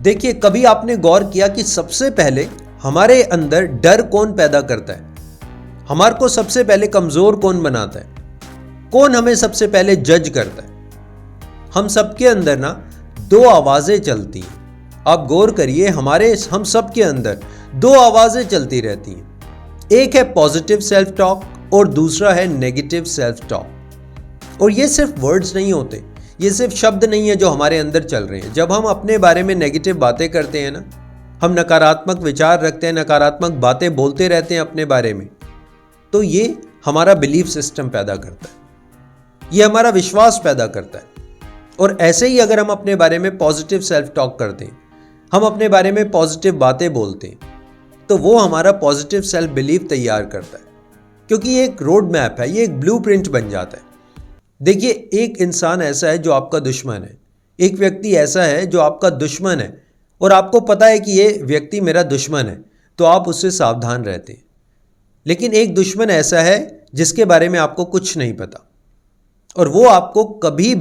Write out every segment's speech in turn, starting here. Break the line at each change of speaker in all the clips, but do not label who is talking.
देखिए, कभी आपने गौर किया कि सबसे पहले हमारे अंदर डर कौन पैदा करता है? हमारे को सबसे पहले कमजोर कौन बनाता है? कौन हमें सबसे पहले जज करता है? हम सबके अंदर ना दो आवाजें चलती हैं। आप गौर करिए, हम सबके अंदर दो आवाजें चलती रहती हैं। एक है पॉजिटिव सेल्फ टॉक और दूसरा है नेगेटिव सेल्फ टॉक। और ये सिर्फ वर्ड्स नहीं होते, ये सिर्फ शब्द नहीं है जो हमारे अंदर चल रहे हैं। जब हम अपने बारे में नेगेटिव बातें करते हैं ना, हम नकारात्मक विचार रखते हैं, नकारात्मक बातें बोलते रहते हैं अपने बारे में, तो ये हमारा बिलीफ सिस्टम पैदा करता है, ये हमारा विश्वास पैदा करता है। और ऐसे ही अगर हम अपने बारे में पॉजिटिव सेल्फ टॉक करते हैं, हम अपने बारे में पॉजिटिव बातें बोलते हैं, तो वो हमारा पॉजिटिव सेल्फ बिलीफ तैयार करता है। क्योंकि ये एक रोड मैप है, ये एक ब्लूप्रिंट बन जाता है। देखिए, एक इंसान ऐसा है जो आपका दुश्मन है, एक व्यक्ति ऐसा है जो आपका दुश्मन है, और आपको पता है कि ये व्यक्ति मेरा दुश्मन है, तो आप उससे सावधान रहते हैं। लेकिन एक दुश्मन ऐसा है जिसके बारे में आपको कुछ नहीं पता, और वो आपको कभी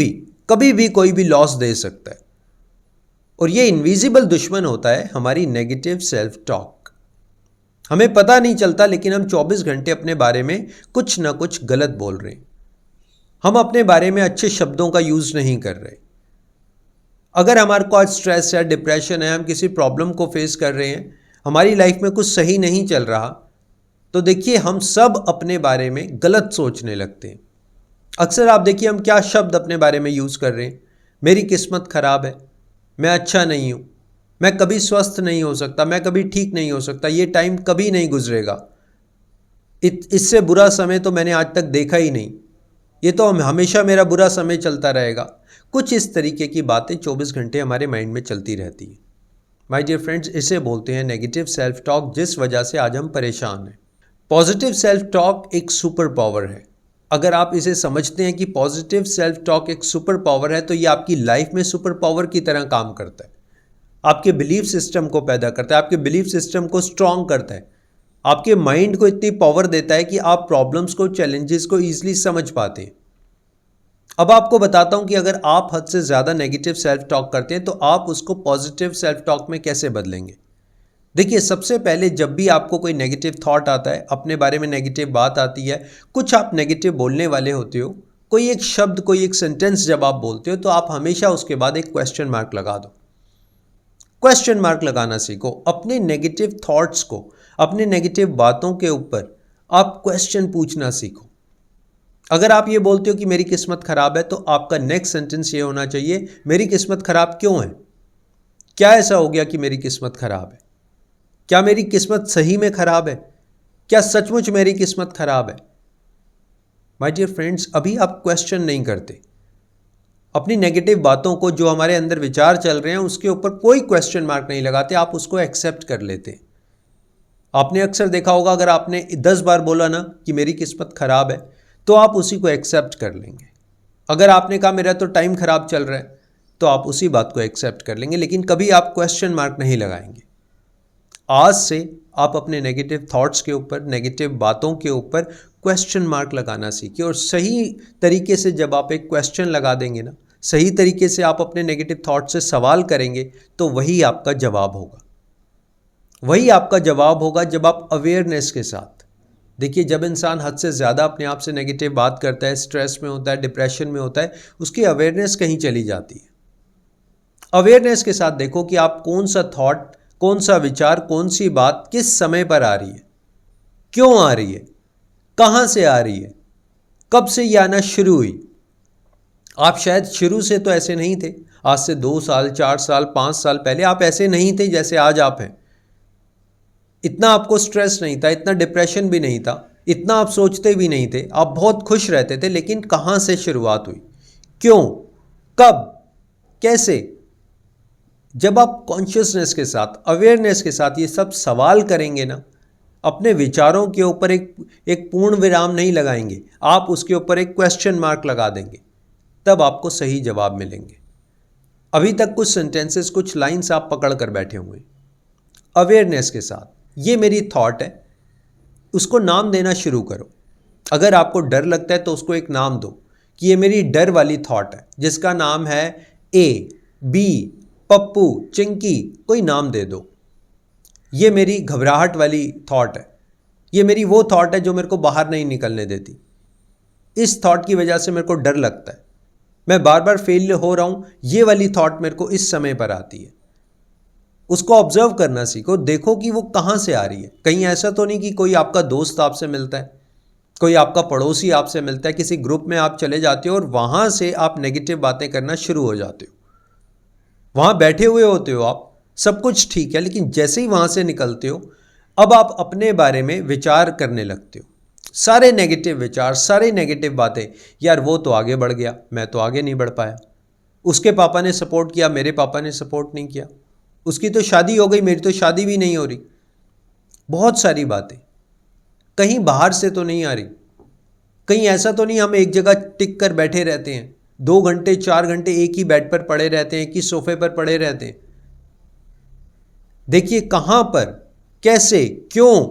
भी कोई भी लॉस दे सकता है। और ये इनविजिबल दुश्मन होता है हमारी नेगेटिव सेल्फ टॉक। हमें पता नहीं चलता, लेकिन हम 24 घंटे अपने बारे में कुछ ना कुछ गलत बोल रहे हैं। हम अपने बारे में अच्छे शब्दों का यूज नहीं कर रहे। अगर हमारे को आज स्ट्रेस है, डिप्रेशन है, हम किसी प्रॉब्लम को फेस कर रहे हैं, हमारी लाइफ में कुछ सही नहीं चल रहा, तो देखिए हम सब अपने बारे में गलत सोचने लगते हैं। अक्सर आप देखिए हम क्या शब्द अपने बारे में यूज कर रहे हैं। मेरी किस्मत खराब है, मैं अच्छा नहीं हूं, मैं कभी स्वस्थ नहीं हो सकता, मैं कभी ठीक नहीं हो सकता, ये टाइम कभी नहीं गुजरेगा, इससे बुरा समय तो मैंने आज तक देखा ही नहीं, ये तो हमेशा मेरा बुरा समय चलता रहेगा। कुछ इस तरीके की बातें 24 घंटे हमारे माइंड में चलती रहती हैं। माय डियर फ्रेंड्स, इसे बोलते हैं नेगेटिव सेल्फ टॉक, जिस वजह से आज हम परेशान हैं। पॉजिटिव सेल्फ टॉक एक सुपर पावर है। अगर आप इसे समझते हैं कि पॉजिटिव सेल्फ टॉक एक सुपर पावर है, तो ये आपकी लाइफ में सुपर पावर की तरह काम करता है। आपके बिलीफ सिस्टम को पैदा करता है, आपके बिलीफ सिस्टम को स्ट्रांग करता है, आपके माइंड को इतनी पावर देता है कि आप प्रॉब्लम्स को, चैलेंजेस को ईजिली समझ पाते हैं। अब आपको बताता हूं कि अगर आप हद से ज़्यादा नेगेटिव सेल्फ टॉक करते हैं, तो आप उसको पॉजिटिव सेल्फ टॉक में कैसे बदलेंगे। देखिए, सबसे पहले जब भी आपको कोई नेगेटिव थॉट आता है, अपने बारे में नेगेटिव बात आती है, कुछ आप नेगेटिव बोलने वाले होते हो, कोई एक शब्द, कोई एक सेंटेंस जब आप बोलते हो, तो आप हमेशा उसके बाद एक क्वेश्चन मार्क लगा दो। क्वेश्चन मार्क लगाना सीखो। अपने नेगेटिव थॉट्स को, अपने नेगेटिव बातों के ऊपर आप क्वेश्चन पूछना सीखो। अगर आप ये बोलते हो कि मेरी किस्मत खराब है, तो आपका नेक्स्ट सेंटेंस ये होना चाहिए, मेरी किस्मत खराब क्यों है? क्या ऐसा हो गया कि मेरी किस्मत खराब है? क्या मेरी किस्मत सही में खराब है? क्या सचमुच मेरी किस्मत खराब है? माय डियर फ्रेंड्स, अभी आप क्वेश्चन नहीं करते। अपनी नेगेटिव बातों को, जो हमारे अंदर विचार चल रहे हैं, उसके ऊपर कोई क्वेश्चन मार्क नहीं लगाते, आप उसको एक्सेप्ट कर लेते। आपने अक्सर देखा होगा, अगर आपने 10 बार बोला ना कि मेरी किस्मत खराब है, तो आप उसी को एक्सेप्ट कर लेंगे। अगर आपने कहा मेरा तो टाइम खराब चल रहा है, तो आप उसी बात को एक्सेप्ट कर लेंगे, लेकिन कभी आप क्वेश्चन मार्क नहीं लगाएंगे। आज से आप अपने नेगेटिव थॉट्स के ऊपर, नेगेटिव बातों के ऊपर क्वेश्चन मार्क लगाना सीखिए। और सही तरीके से जब आप एक क्वेश्चन लगा देंगे ना, सही तरीके से आप अपने नेगेटिव थॉट से सवाल करेंगे, तो वही आपका जवाब होगा। वही आपका जवाब होगा जब आप अवेयरनेस के साथ। देखिए, जब इंसान हद से ज़्यादा अपने आप से नेगेटिव बात करता है, स्ट्रेस में होता है, डिप्रेशन में होता है, उसकी अवेयरनेस कहीं चली जाती है। अवेयरनेस के साथ देखो कि आप कौन सा थॉट, कौन सा विचार, कौन सी बात किस समय पर आ रही है, क्यों आ रही है, कहां से आ रही है, कब से ये आना शुरू हुई। आप शायद शुरू से तो ऐसे नहीं थे, आज से 2 साल, 4 साल, 5 साल पहले आप ऐसे नहीं थे जैसे आज आप हैं। इतना आपको स्ट्रेस नहीं था, इतना डिप्रेशन भी नहीं था, इतना आप सोचते भी नहीं थे, आप बहुत खुश रहते थे। लेकिन कहां से शुरुआत हुई, क्यों, कब, कैसे? जब आप कॉन्शियसनेस के साथ, अवेयरनेस के साथ ये सब सवाल करेंगे ना, अपने विचारों के ऊपर एक पूर्ण विराम नहीं लगाएंगे, आप उसके ऊपर एक क्वेश्चन मार्क लगा देंगे, तब आपको सही जवाब मिलेंगे। अभी तक कुछ सेंटेंसेस, कुछ लाइंस आप पकड़ कर बैठे हुए अवेयरनेस के साथ। ये मेरी थॉट है, उसको नाम देना शुरू करो। अगर आपको डर लगता है तो उसको एक नाम दो कि ये मेरी डर वाली थॉट है, जिसका नाम है A, B, पप्पू, चिंकी, कोई नाम दे दो। ये मेरी घबराहट वाली थॉट है, ये मेरी वो थॉट है जो मेरे को बाहर नहीं निकलने देती। इस थॉट की वजह से मेरे को डर लगता है, मैं बार बार फेल हो रहा हूं, ये वाली थॉट मेरे को इस समय पर आती है। उसको ऑब्जर्व करना सीखो, देखो कि वो कहाँ से आ रही है। कहीं ऐसा तो नहीं कि कोई आपका दोस्त आपसे मिलता है, कोई आपका पड़ोसी आपसे मिलता है, किसी ग्रुप में आप चले जाते हो और वहाँ से आप नेगेटिव बातें करना शुरू हो जाते हो। वहाँ बैठे हुए होते हो आप, सब कुछ ठीक है, लेकिन जैसे ही वहाँ से निकलते हो अब आप अपने बारे में विचार करने लगते हो, सारे नेगेटिव विचार, सारी नेगेटिव बातें। यार वो तो आगे बढ़ गया, मैं तो आगे नहीं बढ़ पाया। उसके पापा ने सपोर्ट किया, मेरे पापा ने सपोर्ट नहीं किया। उसकी तो शादी हो गई, मेरी तो शादी भी नहीं हो रही। बहुत सारी बातें कहीं बाहर से तो नहीं आ रही, कहीं ऐसा तो नहीं हम एक जगह टिक कर बैठे रहते हैं, 2 घंटे 4 घंटे एक ही बेड पर पड़े रहते हैं, एक ही सोफे पर पड़े रहते हैं। देखिए कहां पर, कैसे, क्यों,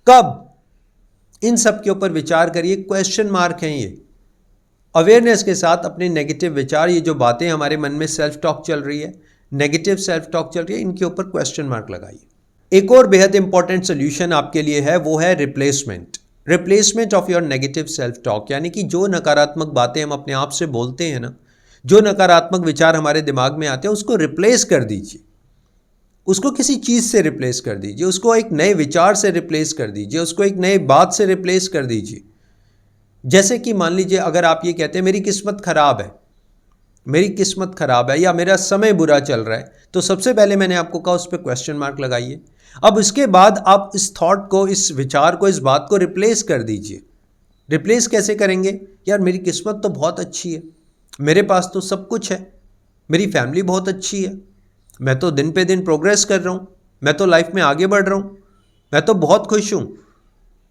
कब, इन सब के ऊपर विचार करिए। क्वेश्चन मार्क हैं ये। अवेयरनेस के साथ अपने नेगेटिव विचार, ये जो बातें हमारे मन में सेल्फ टॉक चल रही है, नेगेटिव सेल्फ टॉक चल रही है, इनके ऊपर क्वेश्चन मार्क लगाइए। एक और बेहद इंपॉर्टेंट सोल्यूशन आपके लिए है, वो है replacement. Replacement of your negative self talk, यानी कि जो नकारात्मक बातें हम अपने आप से बोलते हैं ना, जो नकारात्मक विचार हमारे दिमाग में आते हैं, उसको रिप्लेस कर दीजिए। उसको किसी चीज़ से रिप्लेस कर दीजिए, उसको एक नए विचार से रिप्लेस कर दीजिए, उसको एक नए बात से रिप्लेस कर दीजिए। जैसे कि मान लीजिए अगर आप ये कहते हैं मेरी किस्मत खराब है, मेरी किस्मत खराब है या मेरा समय बुरा चल रहा है, तो सबसे पहले मैंने आपको कहा उस पर क्वेश्चन मार्क लगाइए। अब इसके बाद आप इस थॉट को, इस विचार को, इस बात को रिप्लेस कर दीजिए। रिप्लेस कैसे करेंगे? यार मेरी किस्मत तो बहुत अच्छी है, मेरे पास तो सब कुछ है, मेरी फैमिली बहुत अच्छी है, मैं तो दिन पे दिन प्रोग्रेस कर रहा हूँ, मैं तो लाइफ में आगे बढ़ रहा हूँ, मैं तो बहुत खुश हूँ,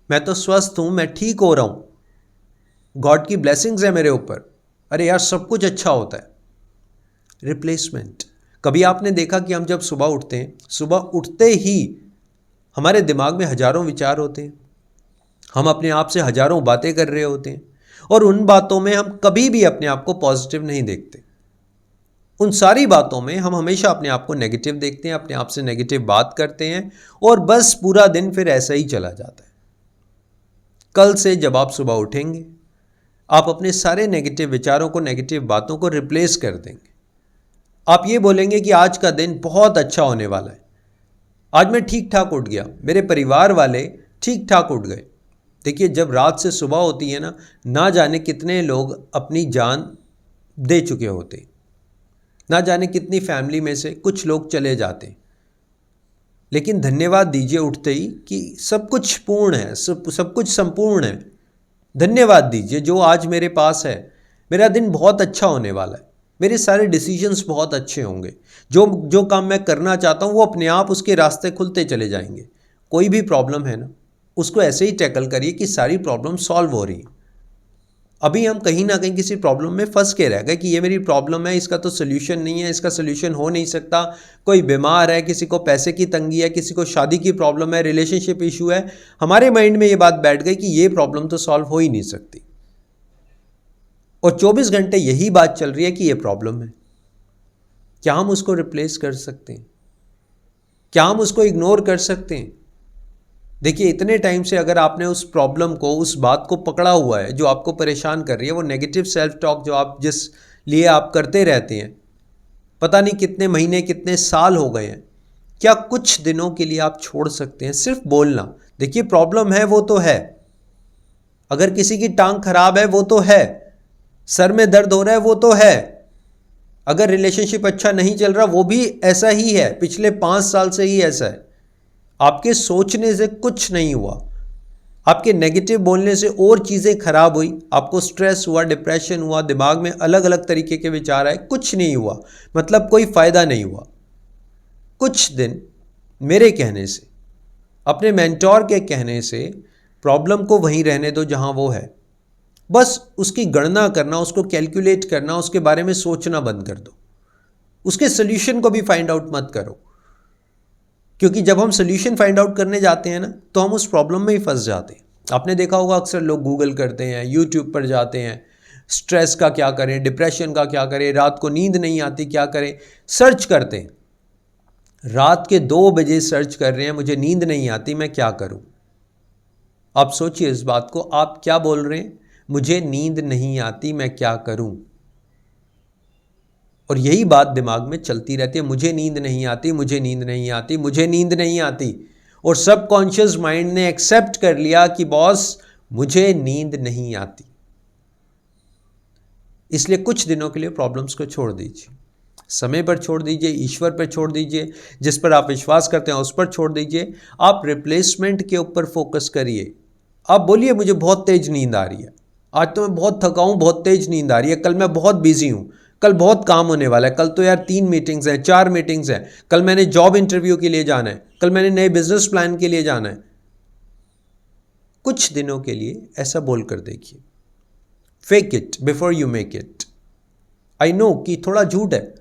मैं तो स्वस्थ हूँ, मैं ठीक हो रहा हूँ, गॉड की ब्लेसिंग्स है मेरे ऊपर, अरे यार सब कुछ अच्छा होता है। रिप्लेसमेंट। कभी आपने देखा कि हम जब सुबह उठते हैं, सुबह उठते ही हमारे दिमाग में हजारों विचार होते हैं, हम अपने आप से हजारों बातें कर रहे होते हैं, और उन बातों में हम कभी भी अपने आप को पॉजिटिव नहीं देखते। उन सारी बातों में हम हमेशा अपने आप को नेगेटिव देखते हैं, अपने आप से नेगेटिव बात करते हैं, और बस पूरा दिन फिर ऐसा ही चला जाता है। कल से जब आप सुबह उठेंगे, आप अपने सारे नेगेटिव विचारों को, नेगेटिव बातों को रिप्लेस कर देंगे। आप ये बोलेंगे कि आज का दिन बहुत अच्छा होने वाला है, आज मैं ठीक ठाक उठ गया, मेरे परिवार वाले ठीक ठाक उठ गए। देखिए जब रात से सुबह होती है ना जाने कितने लोग अपनी जान दे चुके होते, ना जाने कितनी फैमिली में से कुछ लोग चले जाते, लेकिन धन्यवाद दीजिए उठते ही कि सब कुछ पूर्ण है, सब कुछ संपूर्ण है। धन्यवाद दीजिए जो आज मेरे पास है, मेरा दिन बहुत अच्छा होने वाला है, मेरे सारे डिसीजंस बहुत अच्छे होंगे, जो काम मैं करना चाहता हूँ वो अपने आप उसके रास्ते खुलते चले जाएंगे। कोई भी प्रॉब्लम है ना, उसको ऐसे ही टैकल करिए कि सारी प्रॉब्लम सॉल्व हो रही। अभी हम कहीं ना कहीं किसी प्रॉब्लम में फंस के रह गए कि ये मेरी प्रॉब्लम है, इसका तो सोल्यूशन नहीं है, इसका सोल्यूशन हो नहीं सकता। कोई बीमार है, किसी को पैसे की तंगी है, किसी को शादी की प्रॉब्लम है, रिलेशनशिप इशू है, हमारे माइंड में ये बात बैठ गई कि ये प्रॉब्लम तो सॉल्व हो ही नहीं सकती, और 24 घंटे यही बात चल रही है कि ये प्रॉब्लम है। क्या हम उसको रिप्लेस कर सकते हैं? क्या हम उसको इग्नोर कर सकते हैं? देखिए इतने टाइम से अगर आपने उस प्रॉब्लम को, उस बात को पकड़ा हुआ है जो आपको परेशान कर रही है, वो नेगेटिव सेल्फ टॉक जो आप जिस लिए आप करते रहते हैं, पता नहीं कितने महीने, कितने साल हो गए हैं, क्या कुछ दिनों के लिए आप छोड़ सकते हैं? सिर्फ बोलना। देखिए प्रॉब्लम है वो तो है, अगर किसी की टांग खराब है वो तो है, सर में दर्द हो रहा है वो तो है, अगर रिलेशनशिप अच्छा नहीं चल रहा वो भी ऐसा ही है, पिछले 5 साल से ही ऐसा है। आपके सोचने से कुछ नहीं हुआ, आपके नेगेटिव बोलने से और चीज़ें खराब हुई, आपको स्ट्रेस हुआ, डिप्रेशन हुआ, दिमाग में अलग अलग तरीके के विचार आए, कुछ नहीं हुआ, मतलब कोई फ़ायदा नहीं हुआ। कुछ दिन मेरे कहने से, अपने मेंटोर के कहने से, प्रॉब्लम को वहीं रहने दो जहां वो है, बस उसकी गणना करना, उसको कैलकुलेट करना, उसके बारे में सोचना बंद कर दो, उसके सोल्यूशन को भी फाइंड आउट मत करो, क्योंकि जब हम सोल्यूशन फाइंड आउट करने जाते हैं ना तो हम उस प्रॉब्लम में ही फंस जाते हैं। आपने देखा होगा अक्सर लोग गूगल करते हैं, यूट्यूब पर जाते हैं, स्ट्रेस का क्या करें, डिप्रेशन का क्या करें, रात को नींद नहीं आती क्या करें, सर्च करते हैं। रात के 2 बजे सर्च कर रहे हैं, मुझे नींद नहीं आती, मैं क्या करूं। आप सोचिए इस बात को, आप क्या बोल रहे हैं, मुझे नींद नहीं आती, मैं क्या करूं। और यही बात दिमाग में चलती रहती है, मुझे नींद नहीं आती, मुझे नींद नहीं आती, मुझे नींद नहीं आती। और सबकॉन्शियस माइंड ने एक्सेप्ट कर लिया कि बॉस मुझे नींद नहीं आती। इसलिए कुछ दिनों के लिए प्रॉब्लम्स को छोड़ दीजिए, समय पर छोड़ दीजिए, ईश्वर पर छोड़ दीजिए, जिस पर आप विश्वास करते हैं उस पर छोड़ दीजिए। आप रिप्लेसमेंट के ऊपर फोकस करिए। आप बोलिए मुझे बहुत तेज नींद आ रही है, आज तो मैं बहुत थका हूं, बहुत तेज नींद आ रही है, कल मैं बहुत बिजी हूं, कल बहुत काम होने वाला है, कल तो यार 3 मीटिंग्स हैं, 4 मीटिंग्स हैं, कल मैंने जॉब इंटरव्यू के लिए जाना है, कल मैंने नए बिजनेस प्लान के लिए जाना है। कुछ दिनों के लिए ऐसा बोलकर देखिए। Fake it before you make it. I know कि थोड़ा झूठ है,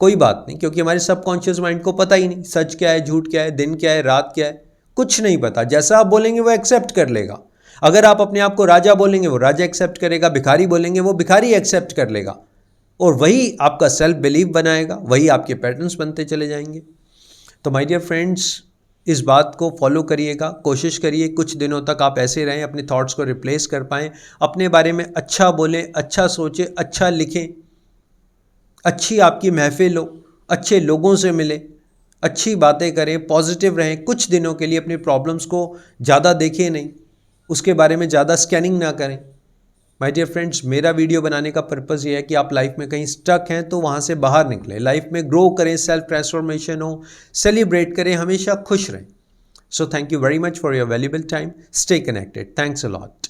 कोई बात नहीं, क्योंकि हमारे सबकॉन्शियस माइंड को पता ही नहीं सच क्या है, झूठ क्या है, दिन क्या है, रात क्या है, कुछ नहीं पता। जैसा आप बोलेंगे वो एक्सेप्ट कर लेगा। अगर आप अपने आप को राजा बोलेंगे वो राजा एक्सेप्ट करेगा, भिखारी बोलेंगे वो भिखारी एक्सेप्ट कर लेगा, और वही आपका सेल्फ बिलीव बनाएगा, वही आपके पैटर्न्स बनते चले जाएंगे। तो माय डियर फ्रेंड्स, इस बात को फॉलो करिएगा, कोशिश करिए कुछ दिनों तक आप ऐसे रहें, अपने थॉट्स को रिप्लेस कर पाएँ, अपने बारे में अच्छा बोलें, अच्छा सोचें, अच्छा लिखें, अच्छी आपकी महफिल हो, अच्छे लोगों से मिलें, अच्छी बातें करें, पॉजिटिव रहें। कुछ दिनों के लिए अपनी प्रॉब्लम्स को ज़्यादा देखें नहीं, उसके बारे में ज़्यादा स्कैनिंग ना करें। माय डियर फ्रेंड्स, मेरा वीडियो बनाने का पर्पज़ ये है कि आप लाइफ में कहीं स्टक हैं तो वहाँ से बाहर निकलें, लाइफ में ग्रो करें, सेल्फ ट्रांसफॉर्मेशन हो, सेलिब्रेट करें, हमेशा खुश रहें। So thank you very much for your valuable time. Stay connected. Thanks a lot.